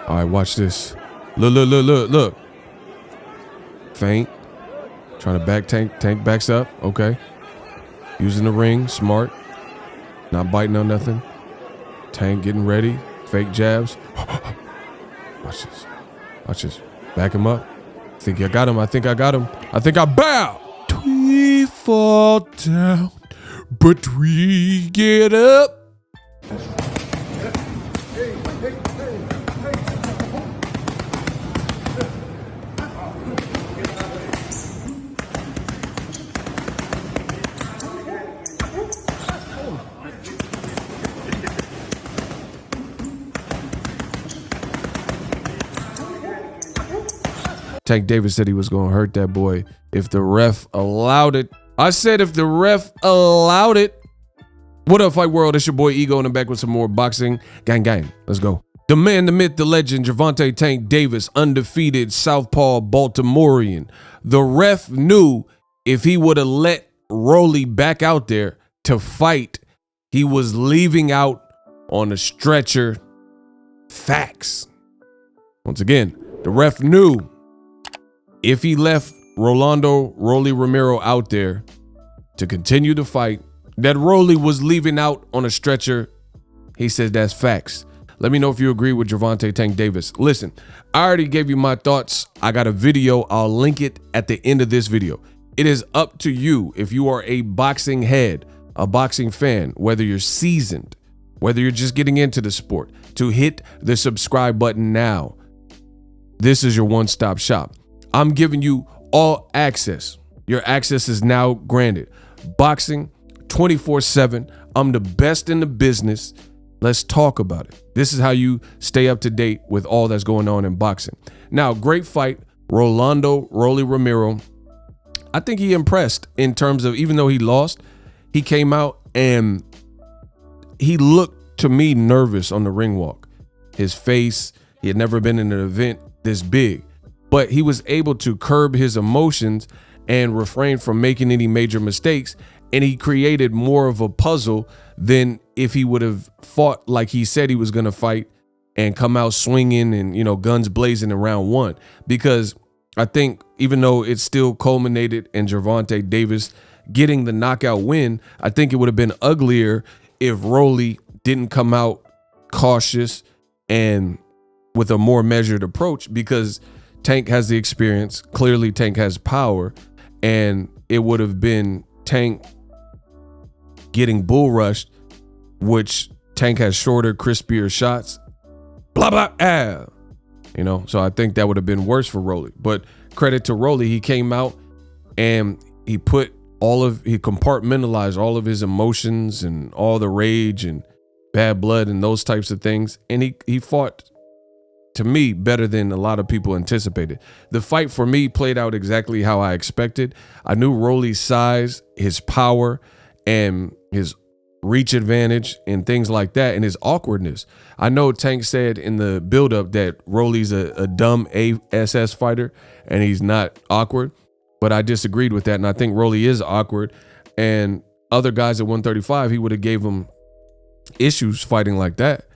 All right, watch this. Look. Feint. Trying to back Tank. Tank backs up. Okay. Using the ring. Smart. Not biting on nothing. Tank getting ready. Fake jabs. Watch this. Watch this. Back him up. I think I got him. I think I got him. I think I bow. We fall down, but we get up. Tank Davis said he was going to hurt that boy if the ref allowed it. I said if the ref allowed it. What up, Fight World? It's your boy Ego, and I'm back with some more boxing. Gang. Let's go. The man, the myth, the legend, Gervonta Tank Davis, undefeated Southpaw Baltimorean. The ref knew if he would have let Rolly back out there to fight, he was leaving out on a stretcher. Facts. Once again, the ref knew if he left Rolando Romero out there to continue to fight, that Rolly was leaving out on a stretcher. He says that's facts. Let me know if you agree with Gervonta Tank Davis. Listen, I already gave you my thoughts. I got a video. I'll link it at the end of this video. It is up to you if you are a boxing head, a boxing fan, whether you're seasoned, whether you're just getting into the sport, to hit the subscribe button now. This is your one-stop shop. I'm giving you all access. Your access is now granted. Boxing 24/7. I'm the best in the business. Let's talk about it. This is how you stay up to date with all that's going on in boxing. Now, great fight. Rolando Romero. I think he impressed in terms of, even though he lost, he came out and he looked to me nervous on the ring walk. His face, he had never been in an event this big. But he was able to curb his emotions and refrain from making any major mistakes. And he created more of a puzzle than if he would have fought like he said he was going to fight and come out swinging and, you know, guns blazing in round one. Because I think even though it still culminated in Gervonta Davis getting the knockout win, I think it would have been uglier if Rolly didn't come out cautious and with a more measured approach, because Tank has the experience. Clearly, Tank has power, and it would have been Tank getting bull rushed, which Tank has shorter, crispier shots. Blah, blah, you know, so I think that would have been worse for Rolly. But credit to Rolly, he came out and he compartmentalized all of his emotions and all the rage and bad blood and those types of things. And he fought, to me, better than a lot of people anticipated. The fight for me played out exactly how I expected. I knew Rolly's size, his power, and his reach advantage and things like that, and his awkwardness. I know Tank said in the buildup that Rolly's a dumb ASS fighter and he's not awkward, but I disagreed with that, and I think Rolly is awkward. And other guys at 135, he would have gave him issues fighting like that.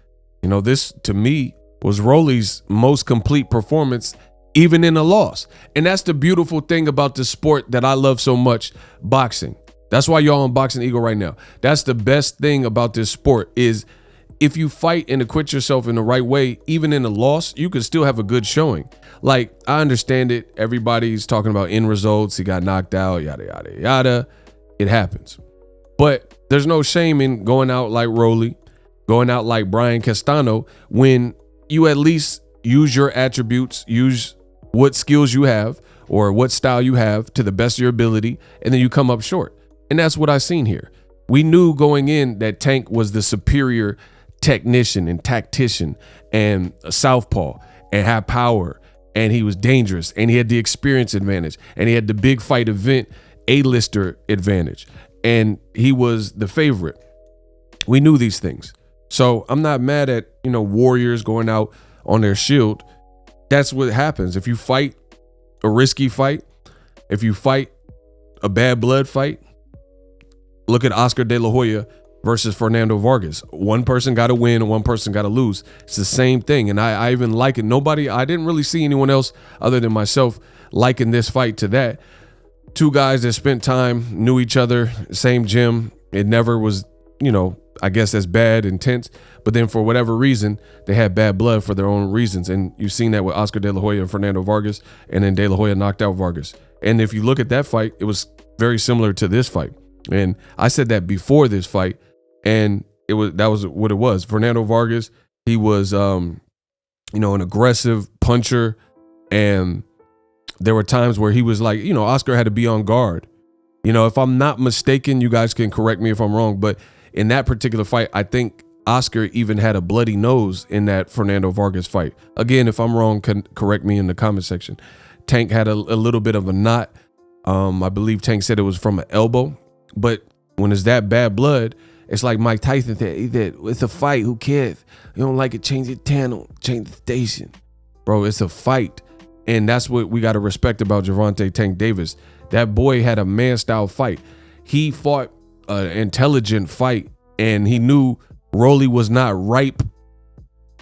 You know, this, to me, was Rolly's most complete performance, even in a loss. And that's the beautiful thing about the sport that I love so much, boxing. That's why y'all on Boxing Eagle right now. That's the best thing about this sport, is if you fight and acquit yourself in the right way, even in a loss, you can still have a good showing. Like, I understand it. Everybody's talking about end results. He got knocked out, yada, yada, yada. It happens. But there's no shame in going out like Rolly, going out like Brian Castano, when you at least use your attributes, use what skills you have or what style you have to the best of your ability, and then you come up short. And that's what I seen here. We knew going in that Tank was the superior technician and tactician and a southpaw and had power, and he was dangerous, and he had the experience advantage, and he had the big fight event A-lister advantage, and he was the favorite. We knew these things. So I'm not mad at, you know, warriors going out on their shield. That's what happens. If you fight a risky fight, if you fight a bad blood fight, look at Oscar De La Hoya versus Fernando Vargas. One person got to win and one person got to lose. It's the same thing. And I even like it. I didn't really see anyone else other than myself liking this fight to that. Two guys that spent time, knew each other, same gym. It never was, I guess as bad, intense. But then for whatever reason, they had bad blood for their own reasons. And you've seen that with Oscar De La Hoya and Fernando Vargas. And then De La Hoya knocked out Vargas. And if you look at that fight, it was very similar to this fight. And I said that before this fight. And that was what it was. Fernando Vargas, he was, an aggressive puncher. And there were times where he was like, Oscar had to be on guard. If I'm not mistaken, you guys can correct me if I'm wrong. But in that particular fight, I think Oscar even had a bloody nose in that Fernando Vargas fight. Again, if I'm wrong, correct me in the comment section. Tank had a little bit of a knot. I believe Tank said it was from an elbow. But when it's that bad blood, it's like Mike Tyson said, it's a fight. Who cares? You don't like it, change the channel, change the station. Bro, it's a fight. And that's what we got to respect about Gervonta Tank Davis. That boy had a man-style fight. He fought an intelligent fight, and he knew Rolly was not ripe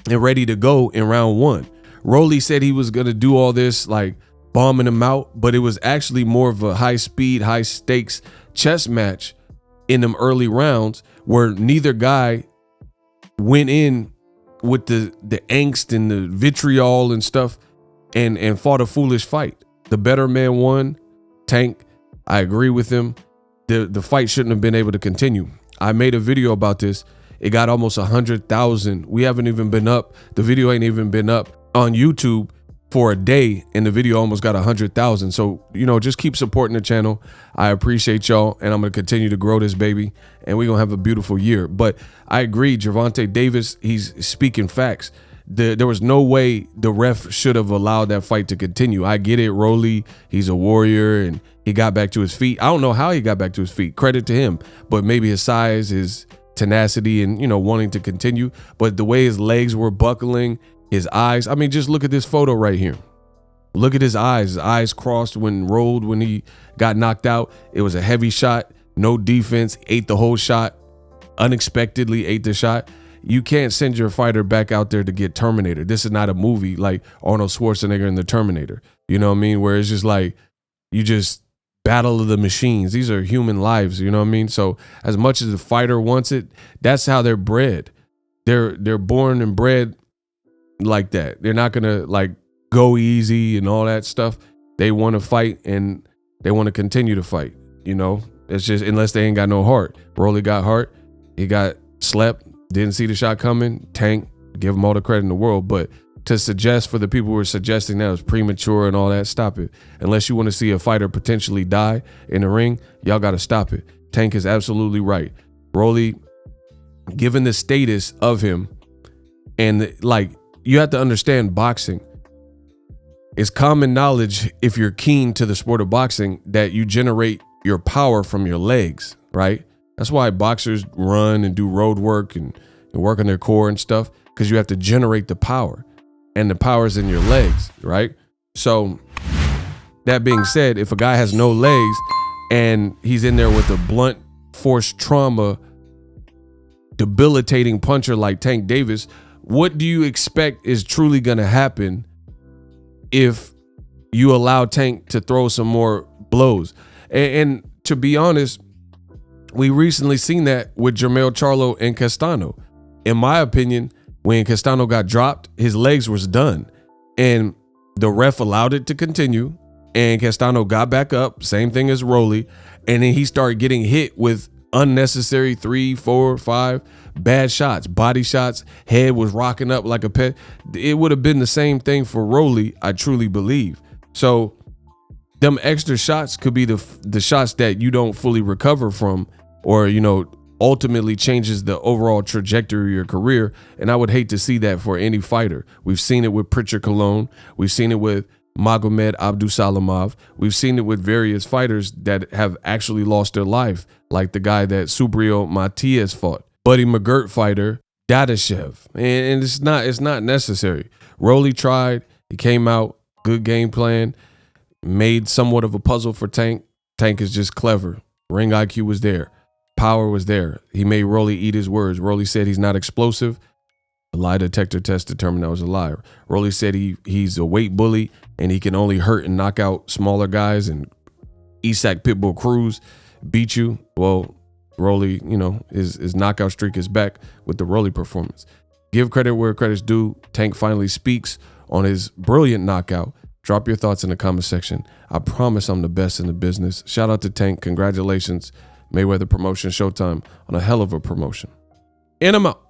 and ready to go in round one. Rolly said he was going to do all this, like bombing him out, but it was actually more of a high-speed, high-stakes chess match in them early rounds where neither guy went in with the angst and the vitriol and stuff and fought a foolish fight. The better man won. Tank, I agree with him. The fight shouldn't have been able to continue. I made a video about this. It got almost 100,000. We haven't even been up. The video ain't even been up on YouTube for a day, and the video almost got 100,000. So, just keep supporting the channel. I appreciate y'all, and I'm going to continue to grow this baby, and we're going to have a beautiful year. But I agree, Gervonta Davis, he's speaking facts. There was no way the ref should have allowed that fight to continue. I get it, Rolly, he's a warrior, and he got back to his feet. I don't know how he got back to his feet. Credit to him. But maybe his size, his tenacity, and, wanting to continue. But the way his legs were buckling, his eyes. I mean, just look at this photo right here. Look at his eyes. His eyes crossed when he got knocked out. It was a heavy shot. No defense. Ate the whole shot. Unexpectedly ate the shot. You can't send your fighter back out there to get Terminator. This is not a movie like Arnold Schwarzenegger and the Terminator. You know what I mean? Where it's just like, you just battle of the machines. These are human lives. You know what I mean? So as much as the fighter wants it, that's how they're bred. They're born and bred like that. They're not gonna like go easy and all that stuff. They want to fight and they want to continue to fight. It's just, unless they ain't got no heart. Rolly got heart. He got slept. Didn't see the shot coming. Tank, give him all the credit in the world. But to suggest, for the people who are suggesting that it was premature and all that, stop it. Unless you want to see a fighter potentially die in the ring, y'all got to stop it. Tank is absolutely right. Rolly, given the status of him, and like, you have to understand boxing. It's common knowledge, if you're keen to the sport of boxing, that you generate your power from your legs, right? That's why boxers run and do road work and work on their core and stuff, because you have to generate the power, and the power's in your legs, right? So that being said, if a guy has no legs and he's in there with a blunt force trauma, debilitating puncher like Tank Davis, what do you expect is truly going to happen if you allow Tank to throw some more blows? And to be honest, we recently seen that with Jermell Charlo and Castano. In my opinion, when Castano got dropped, his legs was done. And the ref allowed it to continue. And Castano got back up, same thing as Rolly. And then he started getting hit with unnecessary 3, 4, 5 bad shots, body shots. Head was rocking up like a pet. It would have been the same thing for Rolly, I truly believe. So them extra shots could be the shots that you don't fully recover from, or, ultimately changes the overall trajectory of your career. And I would hate to see that for any fighter. We've seen it with Pritchard Colon. We've seen it with Magomed Abdusalamov. We've seen it with various fighters that have actually lost their life, like the guy that Subriel Matias fought, Buddy McGirt fighter, Dadashev. And it's not necessary. Rolly tried. He came out, good game plan, made somewhat of a puzzle for Tank. Tank is just clever. Ring IQ was there. Power was there. He made Rolly eat his words. Rolly said he's not explosive. The lie detector test determined that was a liar. Rolly said he's a weight bully and he can only hurt and knock out smaller guys, and ESAC Pitbull Cruz beat you. Well, Rolly, his knockout streak is back with the Rolly performance. Give credit where credit's due. Tank finally speaks on his brilliant knockout. Drop your thoughts in the comment section. I promise I'm the best in the business. Shout out to Tank. Congratulations. Mayweather Promotion Showtime on a hell of a promotion. And I'm out.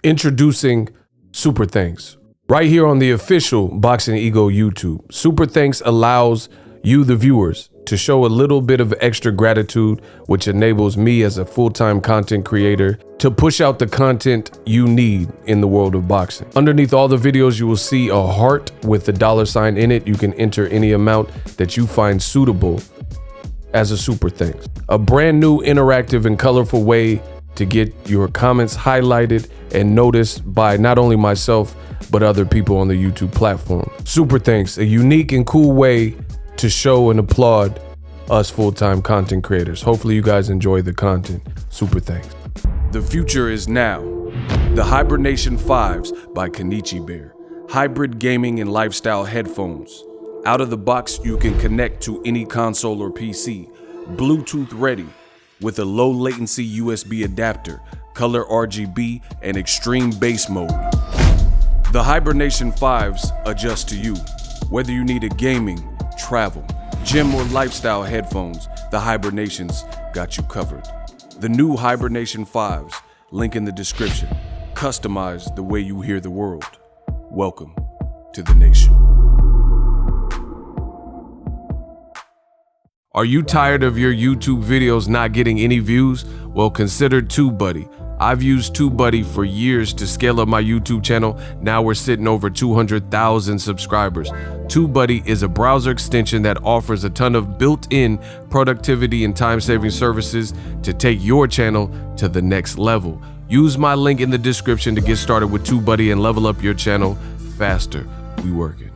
Introducing Super Thanks. Right here on the official Boxing Ego YouTube. Super Thanks allows you, the viewers, to show a little bit of extra gratitude, which enables me as a full-time content creator to push out the content you need in the world of boxing. Underneath all the videos, you will see a heart with the $sign in it. You can enter any amount that you find suitable as a super thanks. A brand new interactive and colorful way to get your comments highlighted and noticed by not only myself, but other people on the YouTube platform. Super thanks, a unique and cool way to show and applaud us full-time content creators. Hopefully you guys enjoy the content. Super thanks. The future is now. The Hibernation 5s by Kenichi Bear. Hybrid gaming and lifestyle headphones. Out of the box, you can connect to any console or PC. Bluetooth ready with a low latency USB adapter, color RGB, and extreme bass mode. The Hibernation 5s adjust to you. Whether you need a gaming, travel, gym, or lifestyle headphones, the Hibernations got you covered. The new Hibernation 5s, link in the description. Customize the way you hear the world. Welcome to the nation. Are you tired of your YouTube videos not getting any views? Well, consider TubeBuddy. I've used TubeBuddy for years to scale up my YouTube channel. Now we're sitting over 200,000 subscribers. TubeBuddy is a browser extension that offers a ton of built-in productivity and time-saving services to take your channel to the next level. Use my link in the description to get started with TubeBuddy and level up your channel faster. We working.